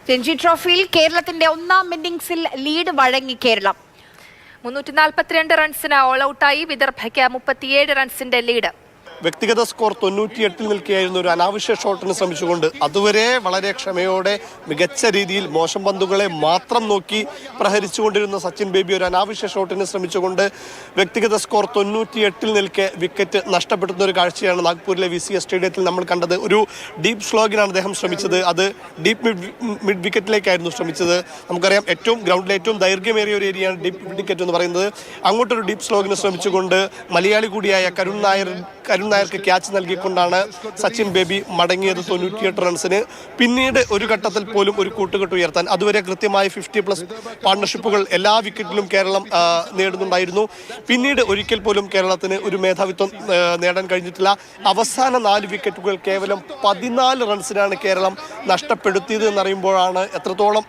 രഞ്ജി ട്രോഫിയിൽ കേരളത്തിന്റെ ഒന്നാം ഇന്നിംഗ്സിൽ ലീഡ് വഴങ്ങി കേരളം. 342 റൺസിന് ഓൾ ഔട്ടായി വിദർഭയ്ക്ക് 37 റൺസിന്റെ ലീഡ്. വ്യക്തിഗത സ്കോർ 98 നിൽക്കുകയായിരുന്നു. ഒരു അനാവശ്യ ഷോട്ടിന് ശ്രമിച്ചുകൊണ്ട് അതുവരെ വളരെ ക്ഷമയോടെ മികച്ച രീതിയിൽ മോശം പന്തുകളെ മാത്രം നോക്കി പ്രഹരിച്ചുകൊണ്ടിരുന്ന സച്ചിൻ ബേബി ഒരു അനാവശ്യ ഷോട്ടിന് ശ്രമിച്ചുകൊണ്ട് വ്യക്തിഗത സ്കോർ 98 നിൽക്കെ വിക്കറ്റ് നഷ്ടപ്പെടുന്ന ഒരു കാഴ്ചയാണ് നാഗ്പൂരിലെ VCS സ്റ്റേഡിയത്തിൽ നമ്മൾ കണ്ടത്. ഒരു ഡീപ്പ് സ്ലോഗിനാണ് അദ്ദേഹം ശ്രമിച്ചത്. അത് ഡീപ്പ് മിഡ് വിക്കറ്റിലേക്കായിരുന്നു ശ്രമിച്ചത്. നമുക്കറിയാം ഗ്രൗണ്ടിലെ ഏറ്റവും ദൈർഘ്യമേറിയ ഒരു ഏരിയയാണ് ഡീപ്പ് മിഡ് വിക്കറ്റ് എന്ന് പറയുന്നത്. അങ്ങോട്ടൊരു ഡീപ്പ് സ്ലോഗിന് ശ്രമിച്ചുകൊണ്ട് മലയാളി കൂടിയായ കരുൺ നായർക്ക് ക്യാച്ച് നൽകിക്കൊണ്ടാണ് സച്ചിൻ ബേബി മടങ്ങിയത് 98 റൺസിന്. പിന്നീട് ഒരു ഘട്ടത്തിൽ പോലും ഒരു കൂട്ടുകെട്ട് ഉയർത്താൻ അതുവരെ കൃത്യമായി 50+ പാർട്ണർഷിപ്പുകൾ എല്ലാ വിക്കറ്റിലും കേരളം നേടുന്നുണ്ടായിരുന്നു. പിന്നീട് ഒരിക്കൽ പോലും കേരളത്തിന് ഒരു മേധാവിത്വം നേടാൻ കഴിഞ്ഞിട്ടില്ല. അവസാന 4 വിക്കറ്റുകൾ കേവലം 14 റൺസിനാണ് കേരളം നഷ്ടപ്പെടുത്തിയത് എന്നറിയുമ്പോഴാണ് എത്രത്തോളം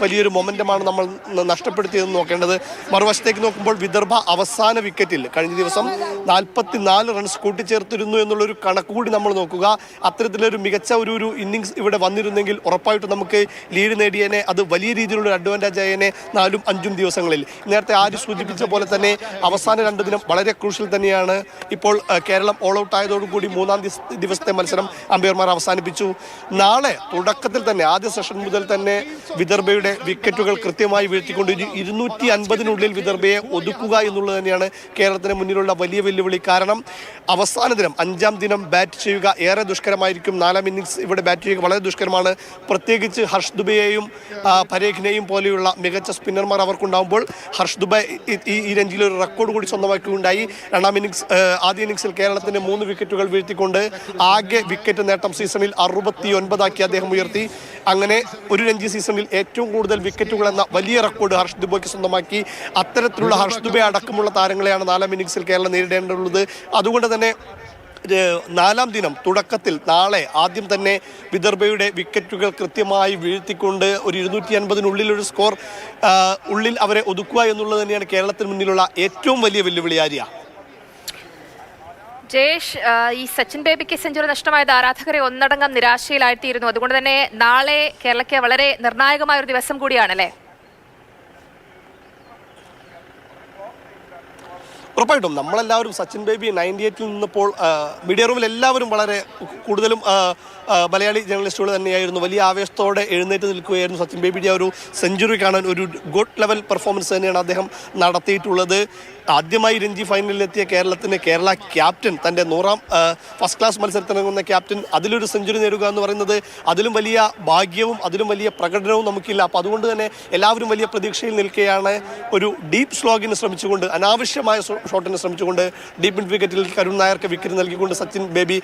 വലിയൊരു മൊമെന്റമാണ് നമ്മൾ നഷ്ടപ്പെടുത്തിയതെന്ന് നോക്കേണ്ടത്. മറുവശത്തേക്ക് നോക്കുമ്പോൾ വിദർഭ അവസാന വിക്കറ്റിൽ കഴിഞ്ഞ ദിവസം 44 റൺസ് കൂട്ടിച്ചേർത്തിരുന്നു എന്നുള്ളൊരു കണക്ക് കൂടി നമ്മൾ നോക്കുക. അത്തരത്തിലൊരു മികച്ച ഒരു ഇന്നിങ്സ് ഇവിടെ വന്നിരുന്നെങ്കിൽ ഉറപ്പായിട്ടും നമുക്ക് ലീഡ് നേടിയതിനെ അത് വലിയ രീതിയിലുള്ള അഡ്വാൻറ്റേജ് ആയതിനെ 4-5 ദിവസങ്ങളിൽ. നേരത്തെ ആര് സൂചിപ്പിച്ച പോലെ തന്നെ അവസാന 2 ദിനം വളരെ ക്രൂഷ്യൽ തന്നെയാണ്. ഇപ്പോൾ കേരളം ഓൾ ഔട്ട് ആയതോടുകൂടി 3-ാം ദിവസത്തെ മത്സരം അമ്പയർമാർ അവസാനിപ്പിച്ചു. നാളെ തുടക്കത്തിൽ തന്നെ ആദ്യ സെഷൻ മുതൽ തന്നെ വിദർഭയുടെ വിക്കറ്റുകൾ കൃത്യമായി വീഴ്ത്തിക്കൊണ്ട് 250-നുള്ളിൽ വിദർഭയെ ഒതുക്കുക എന്നുള്ളത് തന്നെയാണ് കേരളത്തിന് മുന്നിലുള്ള വലിയ വെല്ലുവിളി. കാരണം അവസാന ദിനം 5-ാം ദിനം ബാറ്റ് ചെയ്യുക ഏറെ ദുഷ്കരമായിരിക്കും. 4-ാം ഇന്നിങ്സ് ഇവിടെ ബാറ്റ് ചെയ്യുക വളരെ ദുഷ്കരമാണ്. പ്രത്യേകിച്ച് ഹർഷ് ദുബെയെയും പരേഖിനെയും പോലെയുള്ള മികച്ച സ്പിന്നർമാർ അവർക്കുണ്ടാകുമ്പോൾ ഹർഷ് ദുബെ ഈ രഞ്ജിയിൽ ഒരു റെക്കോർഡ് കൂടി സ്വന്തമാക്കുകയുണ്ടായി. ആദ്യ ഇന്നിങ്സിൽ കേരളത്തിന് 3 വിക്കറ്റുകൾ വീഴ്ത്തിക്കൊണ്ട് ആകെ വിക്കറ്റ് നേട്ടം സീസണിൽ 69 അദ്ദേഹം ഉയർത്തി. അങ്ങനെ ഒരു രഞ്ജി സീസണിൽ ഏറ്റവും കൂടുതൽ വിക്കറ്റുകൾ എന്ന വലിയ റെക്കോർഡ് ഹർഷ് ദുബെയ്ക്ക് സ്വന്തമാക്കി. അത്തരത്തിലുള്ള ഹർഷ് ദുബെ അടക്കമുള്ള താരങ്ങളെയാണ് 4-ാം ഇന്നിങ്സിൽ കേരളം നേരിടേണ്ടതുള്ളത്. അതുകൊണ്ട് തന്നെ 4-ാം ദിനം തുടക്കത്തിൽ നാളെ ആദ്യം തന്നെ വിദർഭയുടെ വിക്കറ്റുകൾ കൃത്യമായി വീഴ്ത്തിക്കൊണ്ട് ഒരു 250-നുള്ളിലൊരു സ്കോർ ഉള്ളിൽ അവരെ ഒതുക്കുക എന്നുള്ളത് തന്നെയാണ് കേരളത്തിന് മുന്നിലുള്ള ഏറ്റവും വലിയ വെല്ലുവിളി. ആര്യ ജയേഷ്, ഈ സച്ചിൻ ബേബിക്ക് സെഞ്ചുറി നഷ്ടമായത് ആരാധകരെ ഒന്നടങ്കം നിരാശയിലായിത്തീരുന്നു. അതുകൊണ്ട് തന്നെ നാളെ കേരളയ്ക്ക് വളരെ നിർണായകമായ ഒരു ദിവസം കൂടിയാണല്ലേ? ഉറപ്പായിട്ടും നമ്മളെല്ലാവരും സച്ചിൻ ബേബി 98-ൽ നിന്നപ്പോൾ മീഡിയ റൂമിൽ എല്ലാവരും വളരെ കൂടുതലും മലയാളി ജേർണലിസ്റ്റുകൾ തന്നെയായിരുന്നു വലിയ ആവേശത്തോടെ എഴുന്നേറ്റ് നിൽക്കുകയായിരുന്നു. സച്ചിൻ ബേബിയുടെ ഒരു സെഞ്ചുറി കാണാൻ ഒരു ഗുഡ് ലെവൽ പെർഫോമൻസ് തന്നെയാണ് അദ്ദേഹം നടത്തിയിട്ടുള്ളത്. ആദ്യമായി രഞ്ജി ഫൈനലിലെത്തിയ കേരള ക്യാപ്റ്റൻ തൻ്റെ 100-ാം ഫസ്റ്റ് ക്ലാസ് മത്സരത്തിനിറങ്ങുന്ന ക്യാപ്റ്റൻ അതിലൊരു സെഞ്ചുറി നേടുക എന്ന് പറയുന്നത് അതിലും വലിയ ഭാഗ്യവും അതിലും വലിയ പ്രകടനവും നമുക്കില്ല. അപ്പോൾ അതുകൊണ്ട് തന്നെ എല്ലാവരും വലിയ പ്രതീക്ഷയിൽ നിൽക്കുകയാണ്. ഒരു ഡീപ്പ് സ്ലോഗിന് ശ്രമിച്ചുകൊണ്ട് അനാവശ്യമായ ഷോട്ടിന് ശ്രമിച്ചുകൊണ്ട് ഡീപ്പ് മിഡ് വിക്കറ്റിൽ കരുൺ നായർക്ക് വിക്കറ്റ് നൽകിക്കൊണ്ട് സച്ചിൻ ബേബി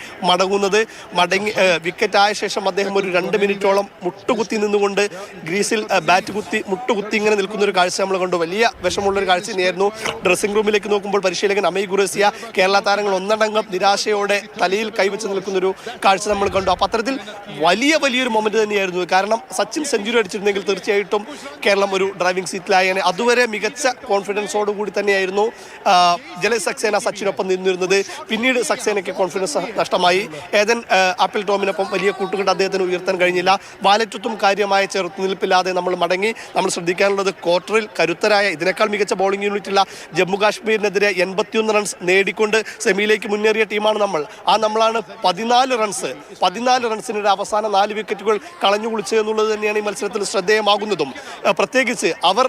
മടങ്ങി വിക്കറ്റ് ആയ ശേഷം അദ്ദേഹം ഒരു 2 മിനിറ്റോളം മുട്ടുകുത്തി നിന്നുകൊണ്ട് ഗ്രീസിൽ ബാറ്റ് കുത്തി മുട്ടുകുത്തി ഇങ്ങനെ നിൽക്കുന്ന ഒരു കാഴ്ച നമ്മൾ കണ്ടു. വലിയ വിഷമുള്ളൊരു കാഴ്ച തന്നെയായിരുന്നു. ഡ്രസ്സിംഗ് റൂമിലേക്ക് നോക്കുമ്പോൾ പരിശീലകൻ അമയ് ഖുറേസിയ കേരള താരങ്ങൾ ഒന്നടങ്കം നിരാശയോടെ തലയിൽ കൈവച്ച് നിൽക്കുന്നൊരു കാഴ്ച നമ്മൾ കണ്ടു. അപ്പോൾ അത്തരത്തിൽ വലിയൊരു മൊമെന്റ് തന്നെയായിരുന്നു. കാരണം സച്ചിൻ സെഞ്ചുറി അടിച്ചിരുന്നെങ്കിൽ തീർച്ചയായിട്ടും കേരളം ഒരു ഡ്രൈവിംഗ് സീറ്റിലായേനെ. അതുവരെ മികച്ച കോൺഫിഡൻസോടുകൂടി തന്നെയായിരുന്നു ജലജ് സക്സേന സച്ചിനൊപ്പം നിന്നിരുന്നത്. പിന്നീട് സക്സേനയ്ക്ക് കോൺഫിഡൻസ് നഷ്ടമായി. ഏതൻ ആപ്പിൾ ടോമിനൊപ്പം വലിയ കൂട്ടുകെട്ട് അദ്ദേഹത്തിന് ഉയർത്താൻ കഴിഞ്ഞില്ല. വാലറ്റത്തും കാര്യമായ ചെറുത്തുനിൽപ്പില്ലാതെ നമ്മൾ മടങ്ങി. നമ്മൾ ശ്രദ്ധിക്കാനുള്ളത് ക്വാർട്ടറിൽ കരുത്തരായ ഇതിനേക്കാൾ മികച്ച ബൗളിംഗ് യൂണിറ്റുള്ള ജമ്മു കാശ്മീരിനെതിരെ 81 റൺസ് നേടിക്കൊണ്ട് സെമിയിലേക്ക് മുന്നേറിയ ടീമാണ് നമ്മളാണ് 14 റൺസിനിടെ അവസാന 4 വിക്കറ്റുകൾ കളഞ്ഞു കുളിച്ചത് എന്നുള്ളത് തന്നെയാണ് ഈ മത്സരത്തിൽ ശ്രദ്ധേയമാകുന്നതും. പ്രത്യേകിച്ച് അവർ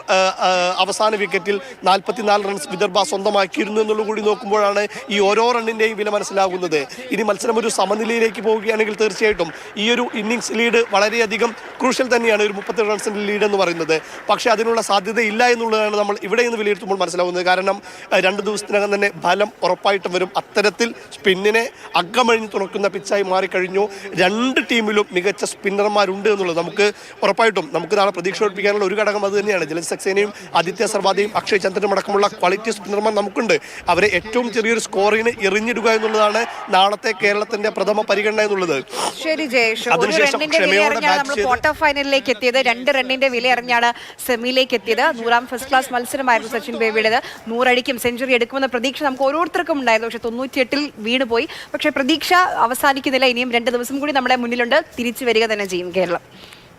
അവസാന വിക്കറ്റിൽ 44 റൺസ് വിദർഭ സ്വന്തമാക്കിയിരുന്നു എന്നുള്ളത് കൂടി നോക്കുമ്പോഴാണ് ഈ ഓരോ റണ്ണിൻ്റെയും വില മനസ്സിലാകുന്നത്. ഇനി മത്സരം ഒരു സമനിലയിലേക്ക് പോവുകയാണെങ്കിൽ തീർച്ചയായിട്ടും ഈ ഒരു ഇന്നിങ്സ് ലീഡ് വളരെയധികം ക്രൂഷ്യൽ തന്നെയാണ്. ഒരു 30 റൺസിൻ്റെ ലീഡ് എന്ന് പറയുന്നത്. പക്ഷേ അതിനുള്ള സാധ്യതയില്ല എന്നുള്ളതാണ് നമ്മൾ ഇവിടെ നിന്ന് വിലയിരുത്തുമ്പോൾ മനസ്സിലാവുന്നത്. കാരണം 2 ദിവസത്തിനകം തന്നെ ഫലം ഉറപ്പായിട്ടും വരും. അത്തരത്തിൽ സ്പിന്നിനെ അകമഴിഞ്ഞ് തുറക്കുന്ന പിച്ചായി മാറിക്കഴിഞ്ഞു. 2 ടീമിലും മികച്ച സ്പിന്നർമാരുണ്ട് എന്നുള്ളത് ഉറപ്പായിട്ടും നമുക്ക് നാളെ പ്രതീക്ഷ ഒളിപ്പിക്കാനുള്ള ഒരു ഘടകം അത് തന്നെയാണ്. ജലജ് സക്സേനയും ആദിത്യ സർവാദിയും അക്ഷയ് ചന്ദ്രനും അടക്കമുള്ള ക്വാളിറ്റി സ്പിന്നർമാർ നമുക്കുണ്ട്. അവരെ ഏറ്റവും ചെറിയൊരു സ്കോറിന് എറിഞ്ഞിടുക എന്നുള്ളതാണ് നാളത്തെ കേരളത്തിന്റെ പ്രഥമ പരിഗണന എന്നുള്ളത്. ശരി ജയേഷ്, ക്വാർട്ടർ ഫൈനലിലേക്ക് എത്തിയത് 2 റണ്ണിന്റെ വില എറിഞ്ഞാണ് സെമിയിലേക്ക് എത്തിയത്. 100-ാം ഫസ്റ്റ് ക്ലാസ് മത്സരമായിരുന്നു സച്ചിൻ ബേബിയുടേത്. 100 അടിക്കും സെഞ്ചുറി എടുക്കുമെന്ന പ്രതീക്ഷ നമുക്ക് ഓരോരുത്തർക്കും ഉണ്ടായിരുന്നു. പക്ഷേ 98-ൽ വീണുപോയി. പക്ഷേ പ്രതീക്ഷ അവസാനിക്കുന്നില്ല. ഇനിയും 2 ദിവസം കൂടി നമ്മുടെ മുന്നിലുണ്ട്. തിരിച്ചു വരിക തന്നെ ചെയ്യും കേരളം.